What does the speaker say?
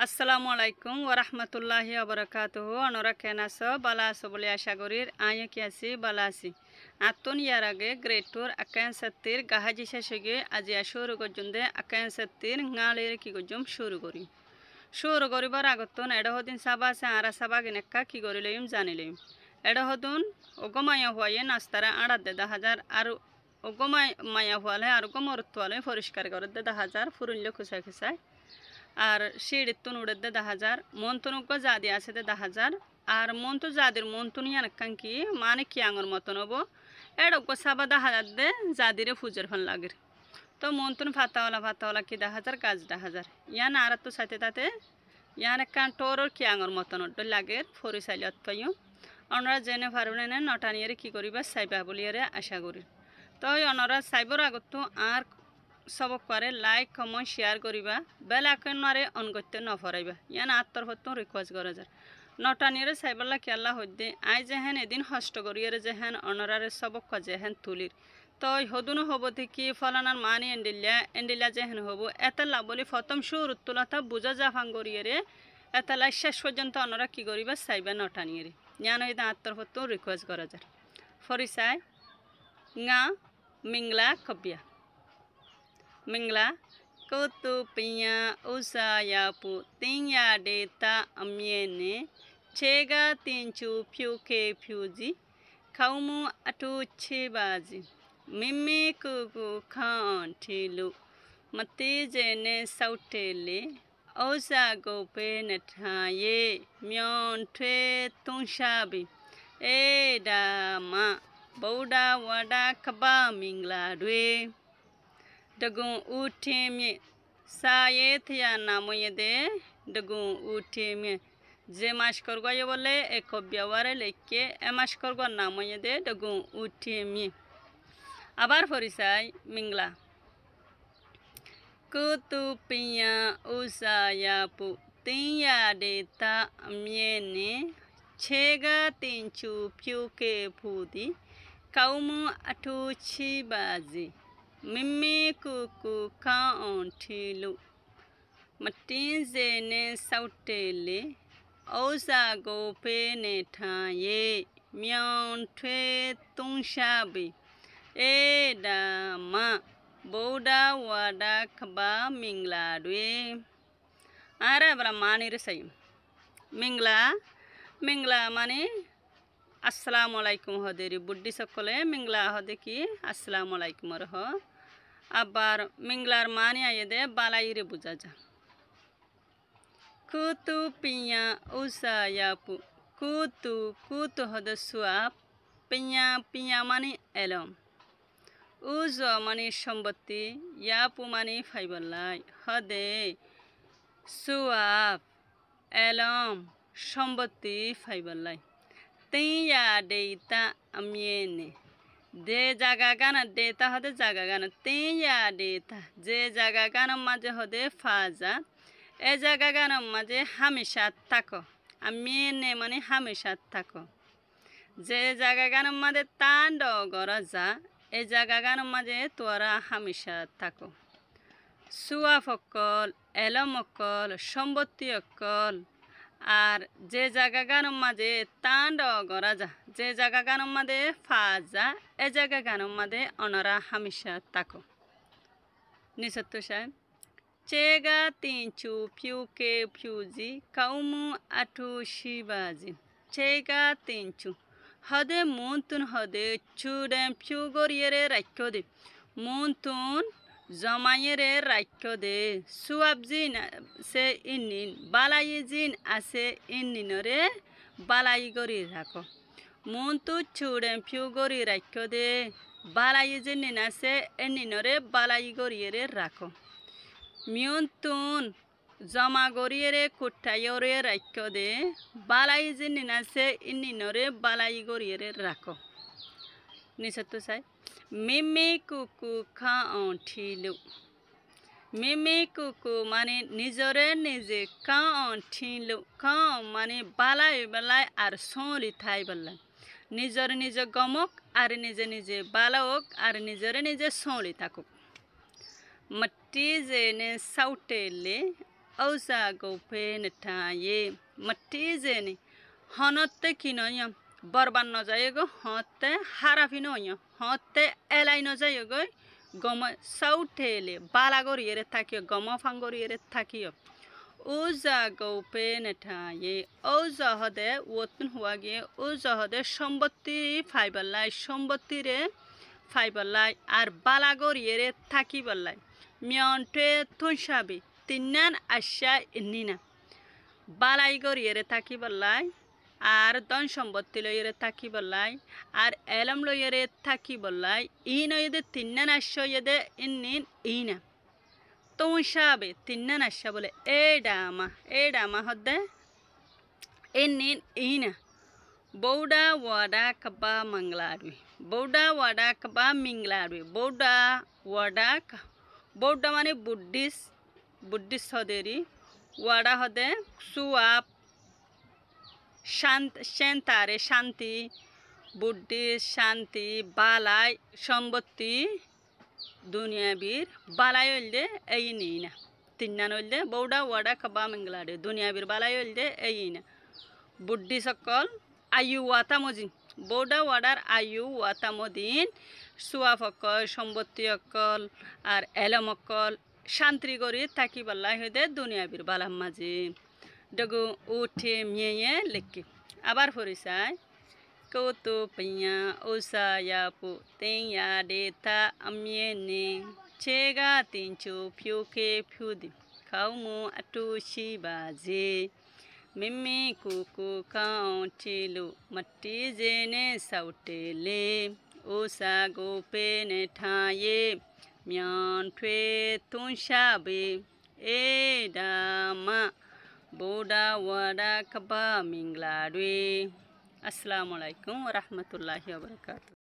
আসসালামু আলাইকুম ওরহমতুল্লাহি ওবরাকাতুহু অনরা কেনাস বালা আছো বলে আশা করির আয় কি আছি বালা আছি আতুন ইয়ার আগে গ্রেড টুর আকান সত্তির গাহাজি শেষে আজি শুরু করজুন্দে আকান সত্তির গালের কি গজম শুরু করিবার আগতন এডহদিন সাবা সে আরা সাবা গিনেক্কা কি করিলেম জানিলেম এডহদুন ওগমায়া হয়ে নাস্তারা 8,000 আর ওগমায়া হলে আর গমরত্বালে পরিষ্কার করে 10,000 ফুরুল্য খুশাই খুশাই আর সিঁড়িতুন উড়ে 10,000 মন্তনুক জাদি আছে 10,000 আর মন্তু জাদির মন্তুনিয়ান কি মানে কি আঙর মতন হবো এডক সাবা 10,000 দে জাদিরে ফুজের ফোন লাগের তো মন্তুন ফাতাওয়ালা কি 10,000 কাজ 10,000 ইয়ান আর তো সাথে তাতে ইয়ান একখান টোরর কি আঙর মতন লাগের ফরি চাইলত পাইও ওনারা জেনে পারবেন নটানিয়ারে কি করিবা চাইবা বলিয়ারে আশা করি তো ওনারা চাইবর আগত আর সবক করে লাইক কমেন্ট শেয়ার করিবা বেল আইকনরে অন করতে নফরাইবা ইয়ান আত্মর হতো রিকোয়েস্ট করা যায় নটানিরে চাইবলা কেলা হইদে আই যেহেন এদিন হষ্ট করিয়ারে যেহেন অনরারে সবক যেহেন তুলির তো হদুনো হব কি ফলানার মানি এন্ডিলা যেহেন হব এতলা বলি প্রথম সুর তুলাতা বুঝা জাফাং করিয়ারে এতলা শেষ পর্যন্ত অনরা কি করিবা চাইবা নটানিরে ইয়ান হইদে আত্মর হতো রিকোয়েস্ট করা যায় ফরিসাই ngã mingla kobia mingla kutupia usaya pu tinya data amyene chega tinchu pyuke pyuji kaumu atu chebaji mimi kuku khan thilu mati jene sautele osa gope nathaye myon thwe tungshabi e dama Bauda wada kaba mingla dwe dagun utemye saye thya namoye de dagun utemye je mashkor goye bole ekobya ware leke e mashkor go namoye de dagun utemye abar forisai mingla kutupiya usaya pu tinya deta amyene chega tinchu pyuke phudi kaumu atu chibaji mimi kuku kaon thilu matin zene sautele osa gope ne thaye myon thwe tungshabi e dama boda wada khaba mingla dwe ara brahmanir sayim mingla মানে আসসালামু আলাইকুম হদেরি বুদ্ধি সকলে মিংলা হদে কি আসসালামু আলাইকুম রহ আবার মিংলার মানে আইদে বালাইরে বুঝা যা কুতু পিয়া উসায়াপু কুতু হদে সুয়াপ পিয়া মানে এলম উজ মানে সম্পত্তি ইয়াপু মানে ফাইবলাই হদে সুয়াপ এলম সম্পত্তি ফাইবলাই তিয়া দেতা আমিয়েনে দে জাগা গানা দেতা হদে জাগা গানা তিয়া দেতা যে জাগা গানা মাঝে হদে ফাজা এ জাগা গানা মাঝে হামেশা থাকো আমিয়েনে মানে হামেশা থাকো যে জাগা গানা মাঝে তান্ড গরা যা এ জাগা গানা মাঝে তোরা হামেশা থাকো সুয়াফ অকল এলম অকল সম্পত্তি অকল আর যে জায়গা গানের মাঝে তান্ড গরা যা যে জায়গা গানের মাঝে ফাজা এ জায়গা গানের মাঝে অনরা হামেশা থাকো নিসত্য সাহেব চেগা তিনচু ফিউকে ফিউজি কাউমু আঠু শিবাজি চেগা তিনচু হদে মুন্তুন হদে চুডেম ফিউ গরিয়েরে রাখ্য দে মুন্তুন জমায়েরে রাখ্য দে সুয়াবজিন সে ইন্নিন বালাই জিন আছে ইন্নিনরে বালাই গরি রাখো মন্তু চুড়ে ফিউ গরি রাখ্য দে বালাই জিন আছে ইন্নিনরে বালাই গরিয়েরে রাখো মিয়ন্তুন জমা গরিয়েরে কুটাইরে রাখ্য দে বালাই জিন আছে ইন্নিনরে বালাই গরিয়েরে রাখো নিসত্য চাই মিমি কুকু খাওন ঠিলু মিমি কুকু মানে নিজরে নিজে খাওন ঠিলু খাও মানে বালাই বেলায় আর সলি থাই বেলায় নিজরে নিজে গমক আর নিজে নিজে বালাওক আর নিজরে নিজে সলি থাকুক मट्टी जेने साउटेले ঔসা গোপেন ঠায়ে মাটি জেনে হনতে কিনয়ম বরবান ন যায় গো হতে হারাফি নয় হতে এলাই ন যায় গো গম সাউঠেলে বালাগরিয়ে থাকিও গম ফাঙ্গরিয়ে থাকিও উজা গোপেন ঠায়ে ঔজা হদে ওতন হওয়া গিয়ে উজা হদে সম্পত্তি ফাইবাল্লাই সম্পত্তিরে ফাইবাল্লাই আর বালাগরিয়ে থাকিবাল্লাই মিয়ন্টে তুনসাবি তিন্নান আশা ইন্নিনা বালাই গরিয়ে থাকিবাল্লাই আর ধন সম্পত্তি লইয়ে থাকিবাল্লাই আর এলম লইয়ে থাকিবাল্লাই ইন ইদে তিন্নান আশা ইদে ইন্নিন ইনা তুনসাবে তিন্নান আশা বলে এ ডামা হদে ইন্নিন ইনা বৌডা ওয়াডা কবা মংলাড়ি বৌডা ওয়াডা কবা মিংলাড়ি বৌডা ওয়াডা বৌডা মানে বুদ্ধিস্ট হদেরি ওয়াডা হদে সুয়াপ শান্তারে শান্তি বুদ্ধিস্ট শান্তি বালাই সম্পত্তি দুনিয়াবির বালাই হইলে এই নেই না তিন্নান হইলে বৌডা ওয়াডা কবা মংলাড়ি দুনিয়াবির বালাই হইলে এই না বুদ্ধি সকল আয়ু ওয়াতামদিন বৌডা ওয়াডার আয়ু ওয়াতামদিন সুয়া ফকল সম্পত্তি অকল আর এলম অকল শান্তি করি থাকিবাল্লাই হইতে দুনিয়াবির বালাম মাঝে ডগু উঠে মেয়ে লেখি আবার ফরিসায় কৌতো পাইয়া ওসা ইয়াপু তেইয়া ডেতা আমিয়ে নে চেগা তিনচু ফিউকে ফিউদি খাউমু আটু শিবাজে মিমি কুকু খাও চিলু মट्टी जेने साउटेले ओसा गोपेने ठाये म्यान ठे तुंशाबे ए डामा बोडा वाडा कबा मिंगलाडवे। अस्सलामु अलैकुम व रहमतुल्लाहि व बरकातुहू।